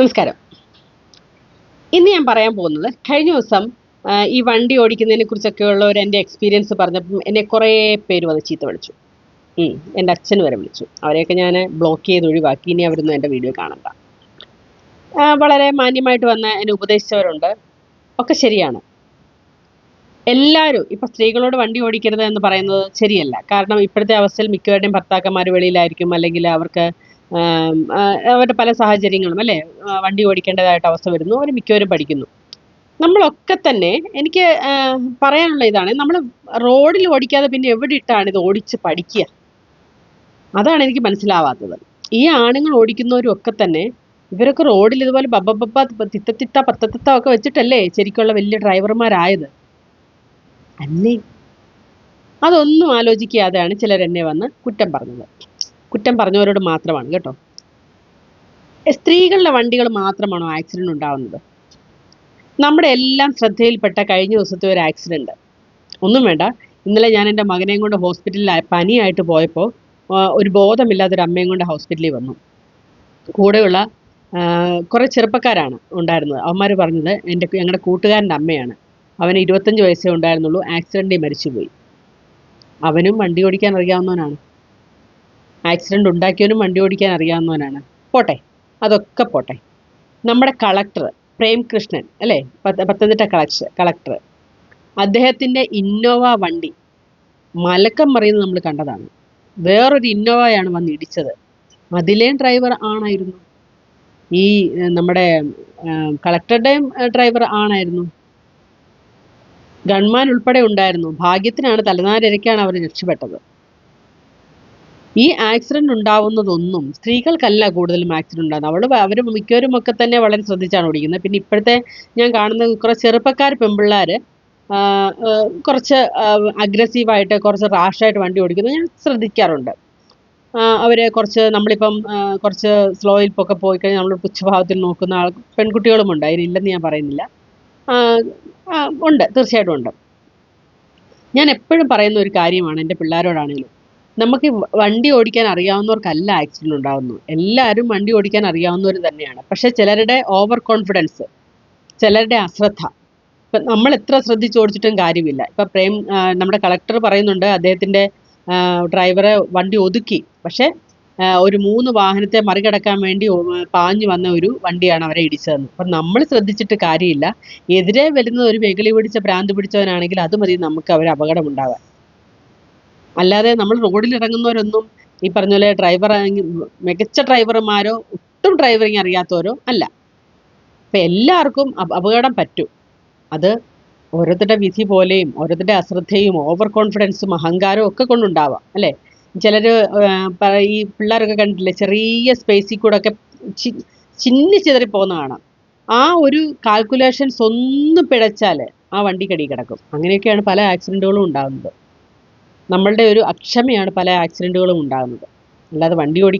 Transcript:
നമസ്കാരം. ഇന്ന് ഞാൻ പറയാൻ പോകുന്നത് കഴിഞ്ഞ ദിവസം ഈ വണ്ടി ഓടിക്കുന്നതിനെ കുറിച്ചൊക്കെയുള്ള ഒരു എൻ്റെ എക്സ്പീരിയൻസ് പറഞ്ഞപ്പം എന്നെ കുറേ പേര് വന്ന് ചീത്ത വിളിച്ചു. എൻ്റെ അച്ഛൻ വരെ വിളിച്ചു. അവരെയൊക്കെ ഞാൻ ബ്ലോക്ക് ചെയ്ത് ഒഴിവാക്കി. ഇനി അവരൊന്നും എൻ്റെ വീഡിയോ കാണണ്ട. വളരെ മാന്യമായിട്ട് വന്ന് എന്നെ ഉപദേശിച്ചവരുണ്ട്. ഒക്കെ ശരിയാണ്. എല്ലാവരും ഇപ്പം സ്ത്രീകളോട് വണ്ടി ഓടിക്കരുത് എന്ന് പറയുന്നത് ശരിയല്ല. കാരണം ഇപ്പോഴത്തെ അവസ്ഥയിൽ മിക്കവരുടെയും ഭർത്താക്കന്മാർ വെളിയിലായിരിക്കും. അല്ലെങ്കിൽ അവർക്ക് അവരുടെ പല സാഹചര്യങ്ങളും അല്ലേ, വണ്ടി ഓടിക്കേണ്ടതായിട്ട് അവസ്ഥ വരുന്നു. അവർ മിക്കവരും പഠിക്കുന്നു. നമ്മളൊക്കെ തന്നെ എനിക്ക് പറയാനുള്ള ഇതാണ്, നമ്മൾ റോഡിൽ ഓടിക്കാതെ പിന്നെ എവിടെ ഇട്ടാണ് ഇത് ഓടിച്ച് പഠിക്കുക? അതാണ് എനിക്ക് മനസ്സിലാവാത്തത്. ഈ ആണുങ്ങൾ ഓടിക്കുന്നവരും ഒക്കെ തന്നെ ഇവരൊക്കെ റോഡിൽ ഇതുപോലെ ബബ്ബബ്ബ തിത്തത്തിത്ത പത്തത്തിത്ത ഒക്കെ വെച്ചിട്ടല്ലേ ശരിക്കുള്ള വലിയ ഡ്രൈവർമാരായത് അല്ലേ? അതൊന്നും ആലോചിക്കാതെയാണ് ചിലരെന്നെ വന്ന് കുറ്റം പറഞ്ഞത്. കുറ്റം പറഞ്ഞവരോട് മാത്രമാണ് കേട്ടോ. സ്ത്രീകളുടെ വണ്ടികൾ മാത്രമാണോ ആക്സിഡന്റ് ഉണ്ടാവുന്നത്? നമ്മുടെ എല്ലാം ശ്രദ്ധയിൽപ്പെട്ട കഴിഞ്ഞ ദിവസത്തെ ഒരു ആക്സിഡന്റ് ഒന്നും വേണ്ട. ഇന്നലെ ഞാൻ എൻ്റെ മകനെയും കൊണ്ട് ഹോസ്പിറ്റലിൽ പനിയായിട്ട് പോയപ്പോൾ ഒരു ബോധമില്ലാത്തൊരു അമ്മയും കൊണ്ട് ഹോസ്പിറ്റലിൽ വന്നു. കൂടെയുള്ള കുറേ ചെറുപ്പക്കാരാണ് ഉണ്ടായിരുന്നത്. അവന്മാർ പറഞ്ഞത് ഞങ്ങളുടെ കൂട്ടുകാരൻ്റെ അമ്മയാണ്. അവന് 25 വയസ്സേ ഉണ്ടായിരുന്നുള്ളൂ, ആക്സിഡൻറ്റിൽ മരിച്ചുപോയി. അവനും വണ്ടി ഓടിക്കാൻ അറിയാവുന്നവനാണ്, ആക്സിഡൻ്റ് ഉണ്ടാക്കിയവനും വണ്ടി ഓടിക്കാൻ അറിയാവുന്നവനാണ്. പോട്ടെ, അതൊക്കെ പോട്ടെ. നമ്മുടെ കളക്ടർ പ്രേംകൃഷ്ണൻ അല്ലേ, പത്തനംതിട്ട കളക്ടർ, അദ്ദേഹത്തിൻ്റെ ഇന്നോവ വണ്ടി മലക്കം മറിയുന്നത് നമ്മൾ കണ്ടതാണ്. വേറൊരു ഇന്നോവയാണ് വന്ന് ഇടിച്ചത്. അതിലേയും ഡ്രൈവർ ആണായിരുന്നു. ഈ നമ്മുടെ കളക്ടറുടെയും ഡ്രൈവർ ആണായിരുന്നു. ഗൺമാൻ ഉൾപ്പെടെ ഉണ്ടായിരുന്നു. ഭാഗ്യത്തിനാണ്, തലനാരിഴയ്ക്കാണ് അവർ രക്ഷപ്പെട്ടത്. ഈ ആക്സിഡന്റ് ഉണ്ടാവുന്നതൊന്നും സ്ത്രീകൾക്കല്ല കൂടുതലും ആക്സിഡന്റ് ഉണ്ടാകുന്നത്. അവർ മിക്കവരും ഒക്കെ തന്നെ വളരെ ശ്രദ്ധിച്ചാണ് ഓടിക്കുന്നത്. പിന്നെ ഇപ്പോഴത്തെ ഞാൻ കാണുന്നത് കുറേ ചെറുപ്പക്കാർ പെൺപിള്ളേർ കുറച്ച് അഗ്രസീവായിട്ട് കുറച്ച് റാഷായിട്ട് വണ്ടി ഓടിക്കുന്നത് ഞാൻ ശ്രദ്ധിക്കാറുണ്ട്. അവർ കുറച്ച് നമ്മളിപ്പം കുറച്ച് സ്ലോയിൽ ഒക്കെ പോയി കഴിഞ്ഞാൽ നമ്മൾ പുച്ഛഭാവത്തിൽ നോക്കുന്ന പെൺകുട്ടികളുമുണ്ട്. അതിനില്ലെന്ന് ഞാൻ പറയുന്നില്ല. ഉണ്ട്, തീർച്ചയായിട്ടും ഉണ്ട്. ഞാൻ എപ്പോഴും പറയുന്ന ഒരു കാര്യമാണ് എൻ്റെ പിള്ളേരോടാണെങ്കിലും, നമുക്ക് വണ്ടി ഓടിക്കാൻ അറിയാവുന്നവർക്കല്ല ആക്സിഡൻറ്റ് ഉണ്ടാകുന്നു. എല്ലാവരും വണ്ടി ഓടിക്കാൻ അറിയാവുന്നവർ തന്നെയാണ്. പക്ഷേ ചിലരുടെ ഓവർ കോൺഫിഡൻസ്, ചിലരുടെ അശ്രദ്ധ. ഇപ്പം നമ്മൾ എത്ര ശ്രദ്ധിച്ച് ഓടിച്ചിട്ടും കാര്യമില്ല. ഇപ്പം നമ്മുടെ കളക്ടർ പറയുന്നുണ്ട് അദ്ദേഹത്തിൻ്റെ ഡ്രൈവറെ വണ്ടി ഒതുക്കി. പക്ഷേ ഒരു 3 വാഹനത്തെ മറികടക്കാൻ വേണ്ടി പാഞ്ഞു വന്ന ഒരു വണ്ടിയാണ് അവരെ ഇടിച്ചതെന്ന്. അപ്പം നമ്മൾ ശ്രദ്ധിച്ചിട്ട് കാര്യമില്ല. എതിരെ വരുന്നത് ഒരു വെകിളി പിടിച്ച ഭ്രാന്ത് പിടിച്ചവനാണെങ്കിൽ അത് മതി നമുക്ക് അവർ അപകടം ഉണ്ടാകാൻ. അല്ലാതെ നമ്മൾ റോഡിൽ ഇറങ്ങുന്നവരൊന്നും ഈ പറഞ്ഞ പോലെ മികച്ച ഡ്രൈവർമാരോ ഒട്ടും ഡ്രൈവറിങ് അറിയാത്തവരോ അല്ല. അപ്പം എല്ലാവർക്കും അപകടം പറ്റും. അത് ഓരോരുത്തരുടെ വിധി പോലെയും ഓരോരുത്തരുടെ അശ്രദ്ധയും ഓവർ കോൺഫിഡൻസും അഹങ്കാരവും ഒക്കെ കൊണ്ടുണ്ടാവാം അല്ലേ. ചിലർ ഈ പിള്ളേരൊക്കെ കണ്ടിട്ടില്ലേ, ചെറിയ സ്പേസിൽ കൂടെ ഒക്കെ ചിന്നി പോകുന്ന കാണാം. ആ ഒരു കാൽക്കുലേഷൻസ് ഒന്നും പിഴച്ചാൽ ആ വണ്ടിക്കടി കിടക്കും. അങ്ങനെയൊക്കെയാണ് പല ആക്സിഡൻറ്റുകളും ഉണ്ടാകുന്നത്. നമ്മളുടെ ഒരു അക്ഷമയാണ് പല ആക്സിഡൻറ്റുകളും ഉണ്ടാകുന്നത്. അല്ലാതെ വണ്ടി ഓടിക്കാൻ